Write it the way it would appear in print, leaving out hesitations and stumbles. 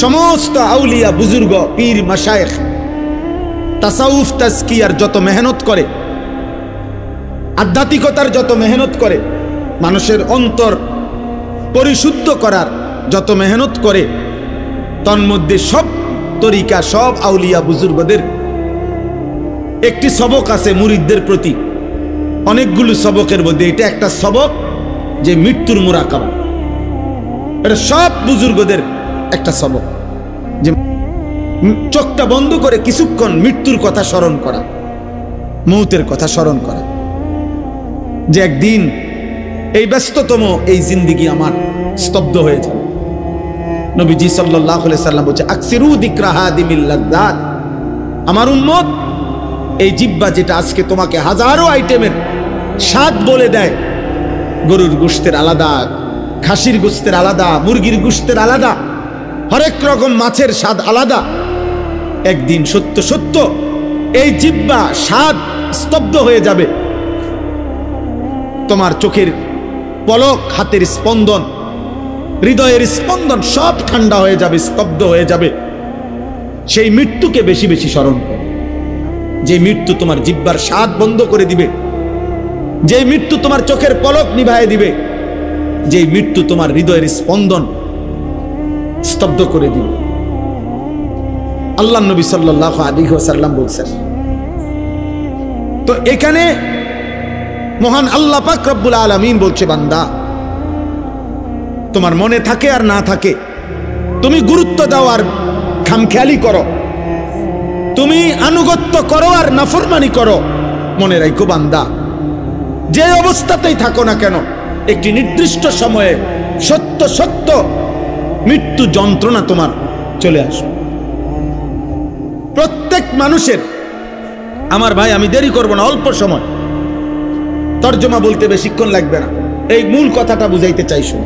সমস্ত আউলিয়া বুজুর্গ পীর মাশায়েখ তাসাউফ তাজকিয়ার যত মেহনত করে, আধ্যাত্মিকতার যত মেহনত করে, মানুষের অন্তর পরিশুদ্ধ করার যত মেহনত করে, তন্মধ্যে সব তরিকা, সব আউলিয়া বুজুর্গদের একটি সবক আছে মুরিদদের প্রতি। অনেকগুলো সবকের মধ্যে এটা একটা সবক, যে মৃত্যুর মুরাকাবা। এটা সব বুজুর্গদের একটা সবক, যে চোখটা বন্ধ করে কিছুক্ষণ মৃত্যুর কথা স্মরণ করা, মৌতের কথা স্মরণ করা, যে একদিন এই ব্যস্ততম এই জিন্দেগি আমার স্তব্ধ হয়ে যাবে। নবীজি সাল্লাল্লাহু আলাইহি সাল্লাম বলছে, আকসিরু যিকরা হাদিমিল লাযযাত, আমার উম্মত এই জিহ্বা যেটা আজকে তোমাকে হাজারো আইটেমের স্বাদ বলে দেয়, গরুর গোশতের আলাদা, খাসির গোশতের আলাদা, মুরগির গোশতের আলাদা, হরেক রকম মাছের স্বাদ আলাদা, একদিন সত্য সত্য এই জিহ্বা স্বাদ স্তব্ধ হয়ে যাবে। তোমার চোখের পলক, হাতের স্পন্দন, হৃদয়ের স্পন্দন সব ঠান্ডা হয়ে যাবে, স্তব্ধ হয়ে যাবে। সেই মৃত্যুকে বেশি বেশি স্মরণ করো, যে মৃত্যু তোমার জিহ্বার স্বাদ বন্ধ করে দিবে, যে মৃত্যু তোমার চোখের পলক নিভায়ে দিবে, যে মৃত্যু তোমার হৃদয়ের স্পন্দন স্তব্ধ করে দিবে। আল্লাহ নবী সাল্লাল্লাহু আলাইহি ওয়াসাল্লাম বলছেন। তো এখানে মহান আল্লাহ পাক রব্বুল আলামিন বলছে, বান্দা তোমার মনে থাকে আর না থাকে, তুমি গুরুত্ব দাও আর খামখেয়ালি করো, তুমি আনুগত্য করো আর নাফরমানি করো, মনে রাখো বান্দা, যে অবস্থাতেই থাকো না কেন, একটি নির্দিষ্ট সময়ে সত্য সত্য মৃত্যু যন্ত্রণা তোমার চলে আসবে। প্রত্যেক মানুষের, আমার ভাই আমি দেরি করব না, অল্প সময় তর্জমা বলতে বেশিক্ষণ লাগবে না, এই মূল কথাটা বুঝাইতে চাইছো।